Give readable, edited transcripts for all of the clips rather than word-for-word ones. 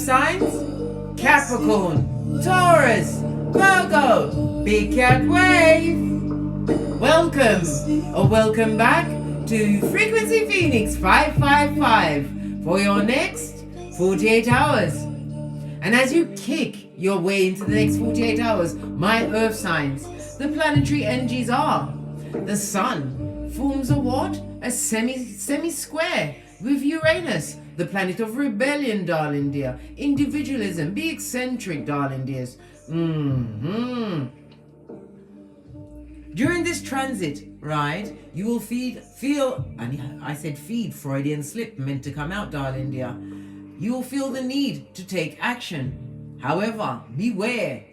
signs? Capricorn, Taurus, Virgo, Big Cat Wave. Welcome or welcome back to Frequency Phoenix 555 for your next 48 hours. And as you kick your way into the next 48 hours, my earth signs, the planetary energies are: the sun forms a what? A semi-square with Uranus, the planet of rebellion, darling dear, individualism, be eccentric, darling dears. During this transit, right, you will feel, and I said feed, Freudian slip, meant to come out, darling dear. You will feel the need to take action. However, beware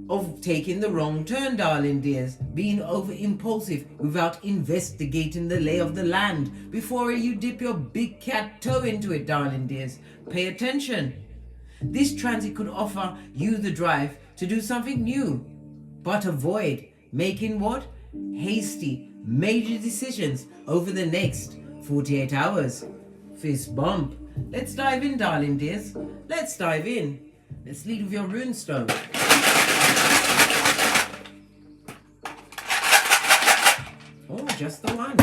of taking the wrong turn, darling dears, being over impulsive without investigating the lay of the land before you dip your big cat toe into it, darling dears. Pay attention. This transit could offer you the drive to do something new, but avoid making what? Hasty, major decisions over the next 48 hours. Fist bump. Let's dive in, darling dears. Let's dive in. Let's lead with your Runestone. Oh, just the one.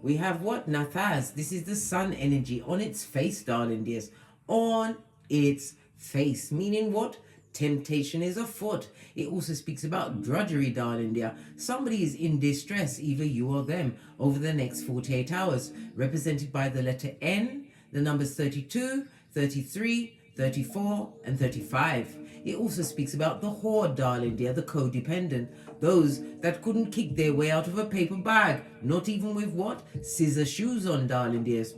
We have what? Nathaz. This is the sun energy on its face, darling dears. On its face. Meaning what? Temptation is afoot. It also speaks about drudgery, darling dear. Somebody is in distress, either you or them, over the next 48 hours, represented by the letter N, the numbers 32, 33, 34, and 35. It also speaks about the hoard, darling dear, the codependent, those that couldn't kick their way out of a paper bag, not even with what? Scissor shoes on, darling dears.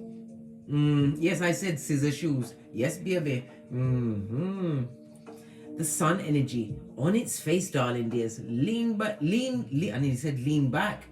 Yes, I said scissor shoes. Yes, baby. The sun energy on its face, darling dears. Lean back. I nearly said lean back.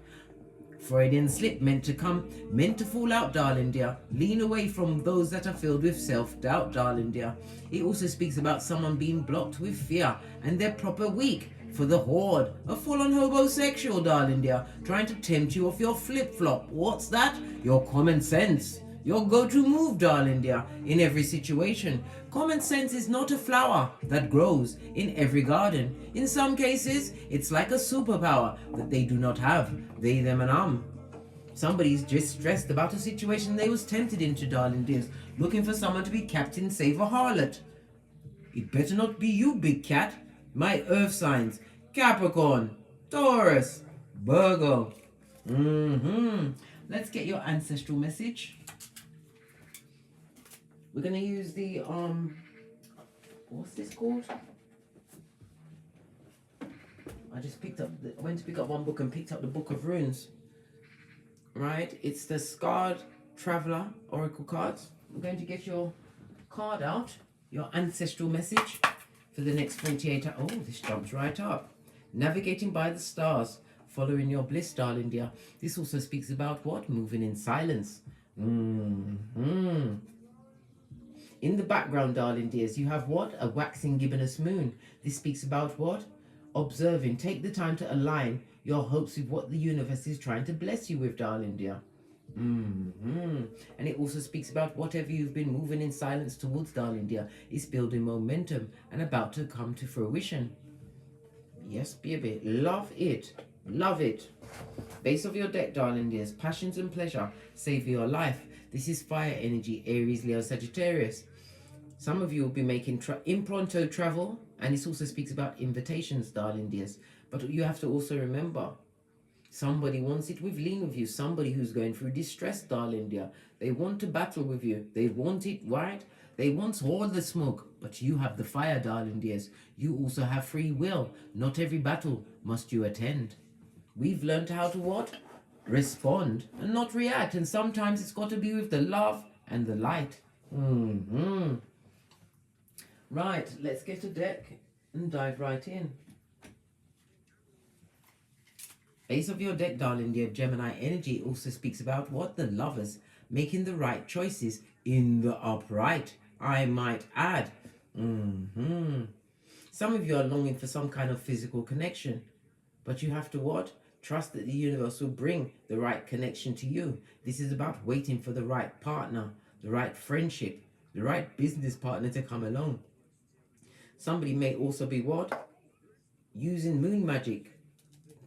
Freudian slip, meant to fall out, darling dear. Lean away from those that are filled with self-doubt, darling dear. It also speaks about someone being blocked with fear and their proper week for the horde. A full-on homosexual, darling dear, trying to tempt you off your flip-flop. What's that? Your common sense. Your go-to move, darling dear, in every situation. Common sense is not a flower that grows in every garden. In some cases, it's like a superpower that they do not have. They, them, and Somebody's just stressed about a situation they was tempted into, darling dears, looking for someone to be captain, save a harlot. It better not be you, big cat. My earth signs: Capricorn, Taurus, Virgo. Let's get your ancestral message. We're going to use the, what's this called? I just went to pick up one book and picked up the Book of Runes. Right? It's the Scarred Traveler Oracle cards. We're going to get your card out, your ancestral message for the next 48 hours. Oh, this jumps right up. Navigating by the stars, following your bliss, darling dear. This also speaks about what? Moving in silence. In the background, darling dears, you have what? A waxing gibbonous moon. This speaks about what? Observing. Take the time to align your hopes with what the universe is trying to bless you with, darling dear. And it also speaks about whatever you've been moving in silence towards, darling dear, is building momentum and about to come to fruition. Yes, baby. Love it. Love it. Base of your deck, darling dears. Passions and pleasure. Save your life. This is fire energy, Aries, Leo, Sagittarius. Some of you will be making impronto travel, and this also speaks about invitations, darling dears. But you have to also remember, somebody wants it with lean with you, somebody who's going through distress, darling dear. They want to battle with you. They want it, right? They want all the smoke, but you have the fire, darling dears. You also have free will. Not every battle must you attend. We've learned how to what? Respond and not react. And sometimes it's got to be with the love and the light. Right, let's get a deck and dive right in. Base of your deck, darling dear, Gemini energy also speaks about what? The lovers making the right choices in the upright, I might add. Some of you are longing for some kind of physical connection, but you have to what? Trust that the universe will bring the right connection to you. This is about waiting for the right partner, the right friendship, the right business partner to come along. Somebody may also be what? Using moon magic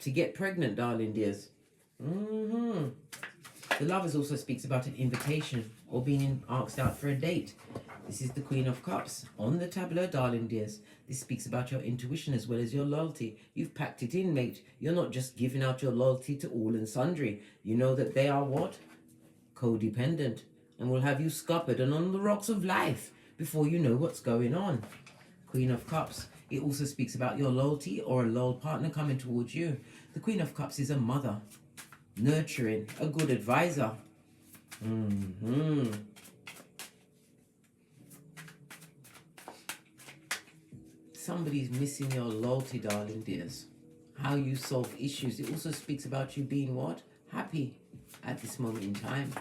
to get pregnant, darling dears. The Lovers also speaks about an invitation or being asked out for a date. This is the Queen of Cups on the tableau, darling dears. This speaks about your intuition as well as your loyalty. You've packed it in, mate. You're not just giving out your loyalty to all and sundry. You know that they are what? Codependent, and will have you scuppered and on the rocks of life before you know what's going on. Queen of Cups. It also speaks about your loyalty or a loyal partner coming towards you. The Queen of Cups is a mother, nurturing, a good advisor. Somebody's missing your loyalty, darling dears. How you solve issues. It also speaks about you being what? Happy at this moment in time.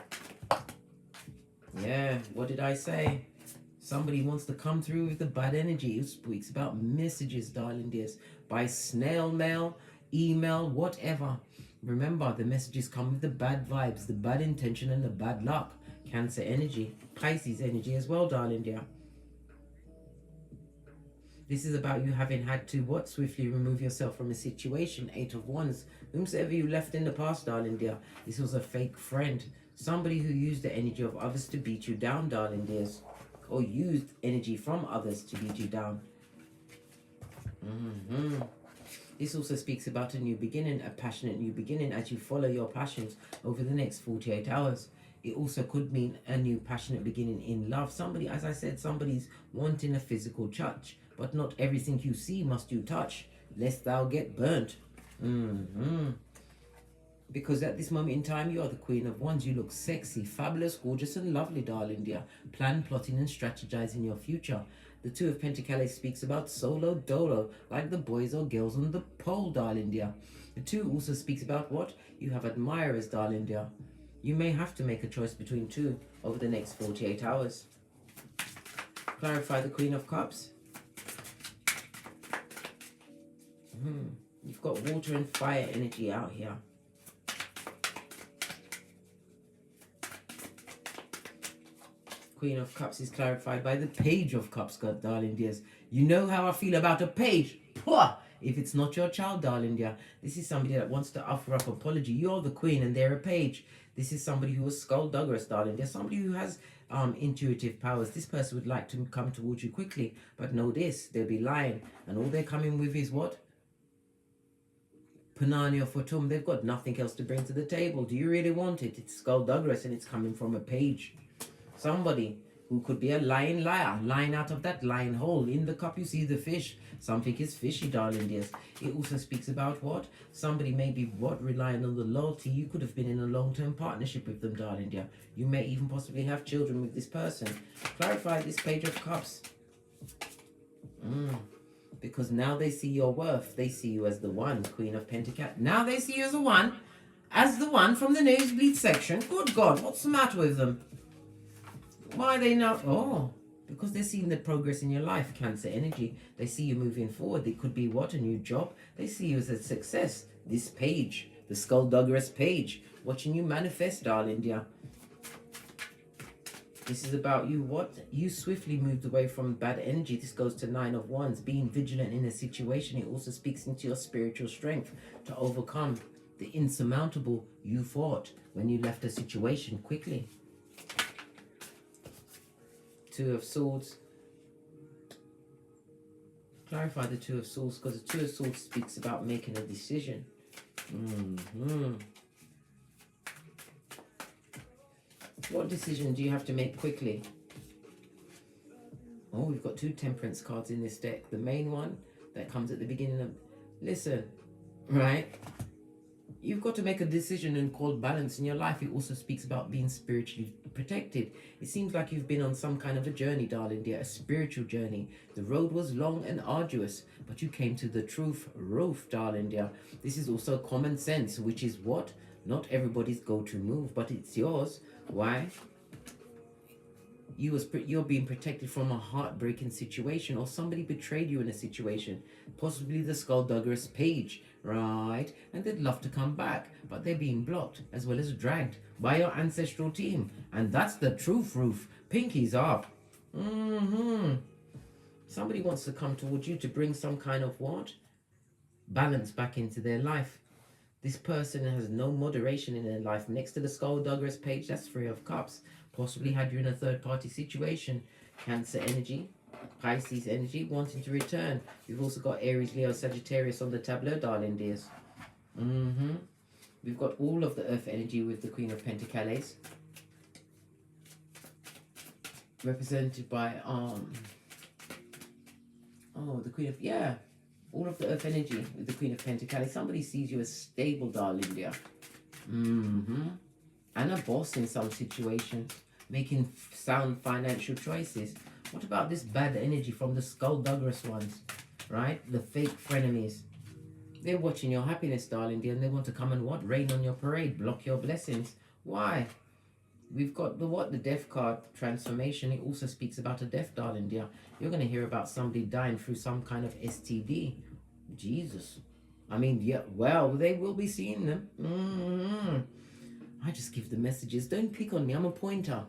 Yeah, what did I say? Somebody wants to come through with the bad energy. It speaks about messages, darling dears, by snail mail, email, whatever. Remember, the messages come with the bad vibes, the bad intention, and the bad luck. Cancer energy, Pisces energy as well, darling dear. This is about you having had to what? Swiftly remove yourself from a situation. 8 of Wands. Whomsoever you left in the past, darling dear, this was a fake friend. Somebody who used the energy of others to beat you down, darling dears. Or used energy from others to beat you down. This also speaks about a new beginning, a passionate new beginning as you follow your passions over the next 48 hours. It also could mean a new passionate beginning in love. Somebody, as I said, somebody's wanting a physical touch. But not everything you see must you touch, lest thou get burnt. Because at this moment in time, you are the Queen of Wands. You look sexy, fabulous, gorgeous, and lovely, darling dear. Plan, plotting, and strategizing your future. The Two of Pentacles speaks about solo dolo, like the boys or girls on the pole, darling dear. The Two also speaks about what? You have admirers, darling dear. You may have to make a choice between two over the next 48 hours. Clarify the Queen of Cups. You've got water and fire energy out here. Queen of Cups is clarified by the Page of Cups, God, darling dears. You know how I feel about a page. Pwah! If it's not your child, darling dear, this is somebody that wants to offer up apology. You're the queen and they're a page. This is somebody who is skullduggerous, darling dear. Somebody who has intuitive powers. This person would like to come towards you quickly, but know this, they'll be lying. And all they're coming with is what? Panani or Fortum. They've got nothing else to bring to the table. Do you really want it? It's skullduggerous and it's coming from a page. Somebody who could be a lying liar, lying out of that lying hole. In the cup you see the fish. Something is fishy, darling dears. It also speaks about what? Somebody may be what? Relying on the loyalty. You could have been in a long-term partnership with them, darling dear. You may even possibly have children with this person. Clarify this Page of Cups. Because now they see your worth. They see you as the one, Queen of Pentacles. Now they see you as the one from the nosebleed section. Good God, what's the matter with them? Why are they not? Oh, because they're seeing the progress in your life, Cancer energy. They see you moving forward. It could be what? A new job. They see you as a success. This page, the skullduggerous page, watching you manifest, darling dear. This is about you, what? You swiftly moved away from bad energy. This goes to 9 of Wands, being vigilant in a situation. It also speaks into your spiritual strength to overcome the insurmountable you fought when you left a situation quickly. 2 of Swords. Clarify the 2 of Swords, because the 2 of Swords speaks about making a decision. What decision do you have to make quickly? Oh, we've got 2 Temperance cards in this deck. The main one that comes at the beginning of... Listen, right? You've got to make a decision and called balance in your life. It also speaks about being spiritually protected. It seems like you've been on some kind of a journey, darling dear, a spiritual journey. The road was long and arduous, but you came to the truth, roof, darling dear. This is also common sense, which is what? Not everybody's go-to move, but it's yours. Why? you're being protected from a heartbreaking situation, or somebody betrayed you in a situation, possibly the skulldugger's page, right? And they'd love to come back, but they're being blocked as well as dragged by your ancestral team. And that's the truth, Roof. Pinkies up. Somebody wants to come towards you to bring some kind of what? Balance back into their life. This person has no moderation in their life. Next to the skulldugger's page, that's 3 of Cups. Possibly had you in a third-party situation. Cancer energy, Pisces energy, wanting to return. We've also got Aries, Leo, Sagittarius on the tableau, darling dears. We've got all of the earth energy with the Queen of Pentacles, represented by the Queen of, all of the earth energy with the Queen of Pentacles. Somebody sees you as stable, darling dear. And a boss in some situations, making sound financial choices. What about this bad energy from the skullduggerous ones, right? The fake frenemies. They're watching your happiness, darling dear, and they want to come and what? Rain on your parade, block your blessings. Why? We've got the what? The death card, transformation. It also speaks about a death, darling dear. You're going to hear about somebody dying through some kind of STD. Jesus. I mean, yeah, well, they will be seeing them. I just give the messages. Don't pick on me. I'm a pointer.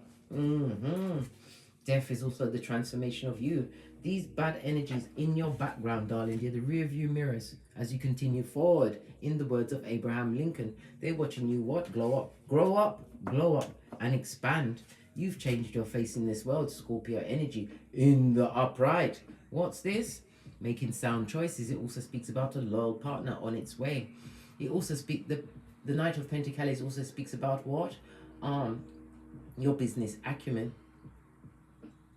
Death is also the transformation of you. These bad energies in your background, darling dear, the rear view mirrors, as you continue forward, in the words of Abraham Lincoln, they're watching you what? Glow up, grow up, glow up, and expand. You've changed your face in this world, Scorpio energy, in the upright. What's this? Making sound choices. It also speaks about a loyal partner on its way. It also speaks, the Knight of Pentacles also speaks about what? Your business acumen,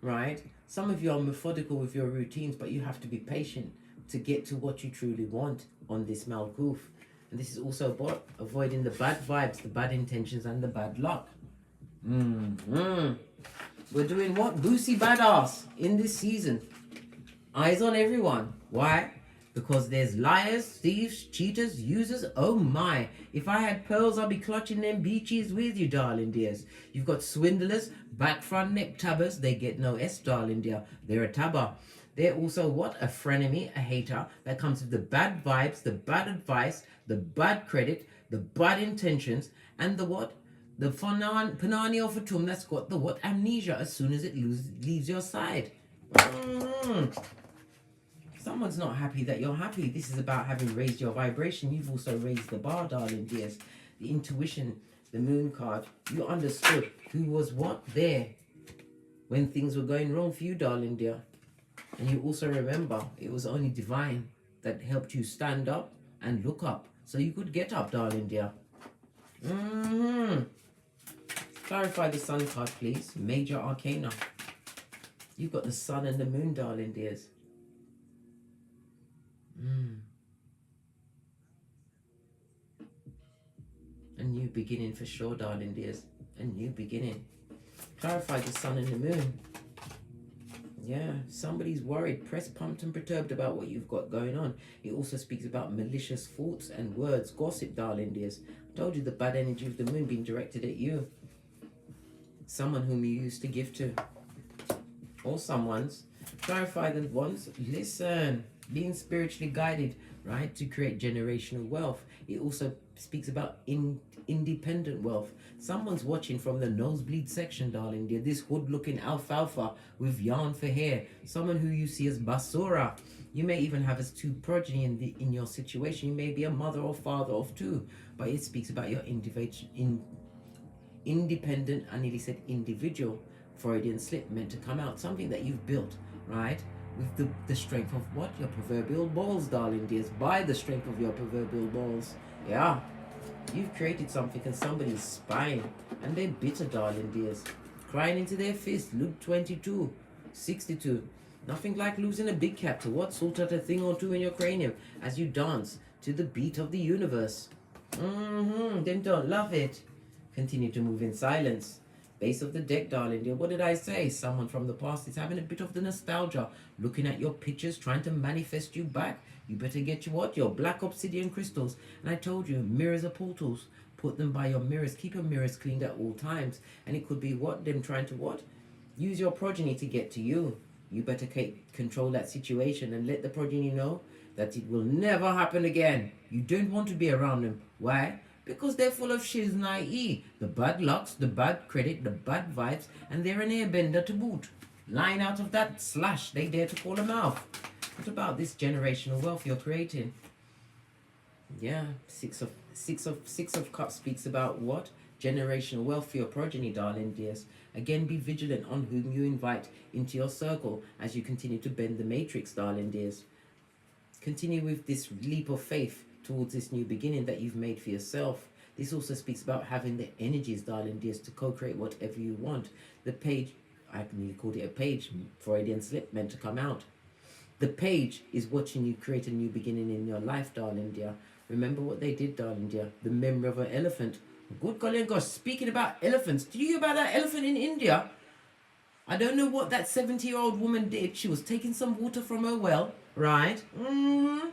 right? Some of you are methodical with your routines, but you have to be patient to get to what you truly want on this Malkuth. And this is also about avoiding the bad vibes, the bad intentions, and the bad luck. We're doing what? Boosie badass in this season. Eyes on everyone. Why? Because there's liars, thieves, cheaters, users. Oh my. If I had pearls, I'd be clutching them beaches with you, darling dears. You've got swindlers, back front neck tabbers. They get no S, darling dear. They're a tabber. They're also what? A frenemy, a hater that comes with the bad vibes, the bad advice, the bad credit, the bad intentions, and the what? The Panani of Fatum that's got the what? Amnesia as soon as it leaves your side. Someone's not happy that you're happy. This is about having raised your vibration. You've also raised the bar, darling dears. The intuition, the moon card. You understood who was what there when things were going wrong for you, darling dear. And you also remember it was only divine that helped you stand up and look up so you could get up, darling dear. Clarify the sun card, please. Major arcana. You've got the sun and the moon, darling dears. A new beginning for sure, darling dears. A new beginning. Clarify the sun and the moon. Yeah, somebody's worried, pressed, pumped, and perturbed about what you've got going on. It also speaks about malicious thoughts and words, gossip, darling dears. I told you the bad energy of the moon being directed at you. Someone whom you used to give to. Or someone's. Clarify the ones. Listen. Being spiritually guided, right, to create generational wealth. It also speaks about independent wealth. Someone's watching from the nosebleed section, darling dear. This hood-looking alfalfa with yarn for hair. Someone who you see as basura. You may even have as two progeny in your situation. You may be a mother or father of two. But it speaks about your independent, I nearly said individual, Freudian slip, meant to come out. Something that you've built, right? With the strength of what? Your proverbial balls, darling dears. By the strength of your proverbial balls. Yeah. You've created something and somebody's spying. And they're bitter, darling dears. Crying into their fist. Luke 22:62. Nothing like losing a big cat to what? Sort out a thing or two in your cranium as you dance to the beat of the universe. Then don't love it. Continue to move in silence. Base of the deck, darling dear. What did I say? Someone from the past is having a bit of the nostalgia, looking at your pictures, trying to manifest you back. You better get you what? Your black obsidian crystals. And I told you, mirrors are portals. Put them by your mirrors. Keep your mirrors cleaned at all times. And it could be what? Them trying to what? use your progeny to get to you. You better control that situation and let the progeny know that it will never happen again. You don't want to be around them. Why? Because they're full of shiznai, the bad lucks, the bad credit, the bad vibes, and they're an airbender to boot. Lying out of that slash, they dare to call them out. What about this generational wealth you're creating? Yeah, Six of Cups speaks about what? Generational wealth for your progeny, darling dears. Again, be vigilant on whom you invite into your circle as you continue to bend the matrix, darling dears. Continue with this leap of faith towards this new beginning that you've made for yourself. This also speaks about having the energies, darling dears, to co-create whatever you want. The page, I nearly called it a page, Freudian slip, meant to come out. The page is watching you create a new beginning in your life, darling dear. Remember what they did, darling dear. The memory of an elephant. Good golly gosh, speaking about elephants, did you hear about that elephant in India? I don't know what that 70-year-old woman did. She was taking some water from her well, right? The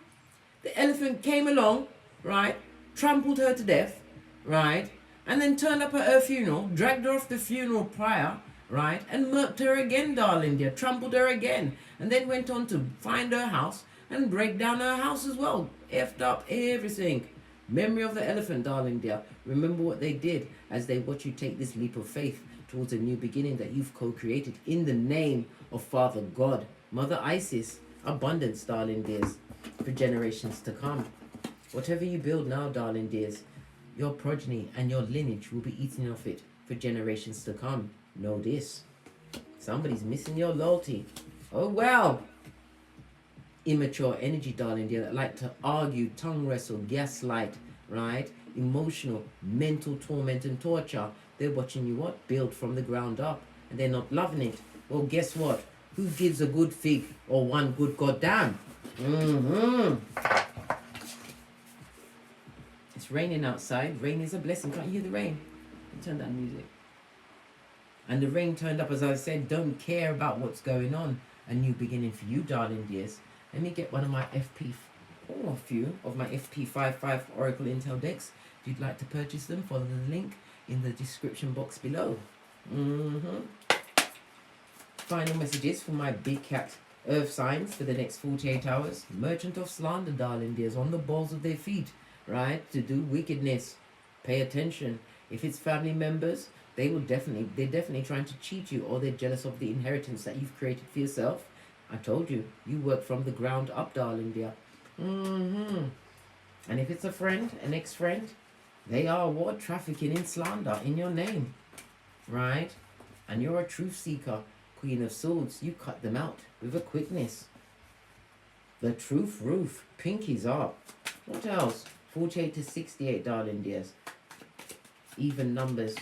elephant came along, right? Trampled her to death, right? And then turned up at her funeral, dragged her off the funeral pyre, right? And murked her again, darling dear. Trampled her again. And then went on to find her house and break down her house as well. Effed up everything. Memory of the elephant, darling dear. Remember what they did as they watch you take this leap of faith towards a new beginning that you've co-created in the name of Father God, Mother Isis, abundance, darling dears, for generations to come. Whatever you build now, darling dears, your progeny and your lineage will be eating off it for generations to come. Know this. Somebody's missing your loyalty. Oh well. Immature energy, darling dear, that like to argue, tongue wrestle, gaslight, right? Emotional, mental torment and torture. They're watching you what? Build from the ground up. And they're not loving it. Well, guess what? Who gives a good fig or one good goddamn? It's raining outside. Rain is a blessing. Can't you hear the rain? Turn down the music. And the rain turned up, as I said. Don't care about what's going on. A new beginning for you, darling dears. Let me get one of my or a few of my FP55 Oracle Intel decks. If you'd like to purchase them, follow the link in the description box below. Final messages for my big cat earth signs for the next 48 hours. Merchant of slander, darling dears, on the balls of their feet, right? To do wickedness. Pay attention. If it's family members, they're definitely trying to cheat you, or they're jealous of the inheritance that you've created for yourself. I told you, you work from the ground up, darling dear. And if it's a friend, an ex-friend, they are what? Trafficking in slander in your name, right? And you're a truth seeker, Queen of Swords. You cut them out with a quickness. The truth roof, pinkies up. What else? 48 to 68, darling dears. Even numbers.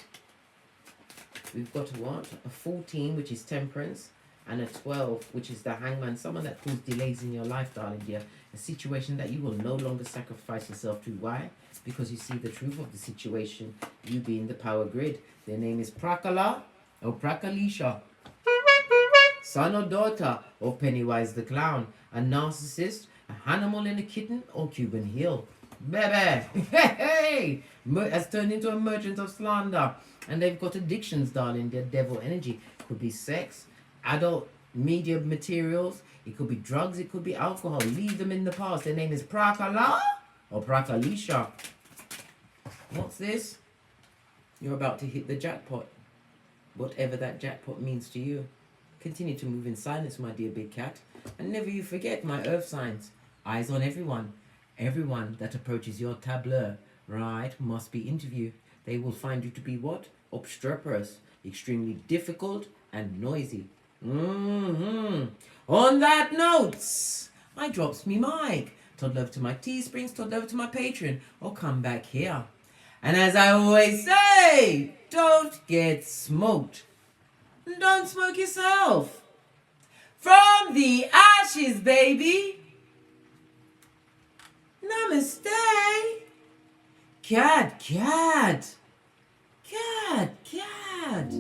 We've got a what? A 14, which is temperance. And a 12, which is the hangman. Someone that caused delays in your life, darling dear. A situation that you will no longer sacrifice yourself to. Why? Because you see the truth of the situation. You being the power grid. Their name is Prakala or Prakalisha. Son or daughter of Pennywise the Clown. A narcissist, a animal in a kitten, or Cuban heel. Baby! Hey! Has turned into a merchant of slander. And they've got addictions, darling. Their devil energy. Could be sex, adult media materials, it could be drugs, it could be alcohol. Leave them in the past. Their name is Prakala or Prakalisha. What's this? You're about to hit the jackpot. Whatever that jackpot means to you. Continue to move in silence, my dear big cat. And never you forget, my earth signs. Eyes on everyone. Everyone that approaches your tableau, right, must be interviewed. They will find you to be what? Obstreperous, extremely difficult and noisy. On that note, I drops me mic. Todd love to my Teesprings, Todd love to my Patreon, or come back here. And as I always say, don't get smoked. Don't smoke yourself. From the ashes, baby. Namaste. Cat, cat. Cat, cat.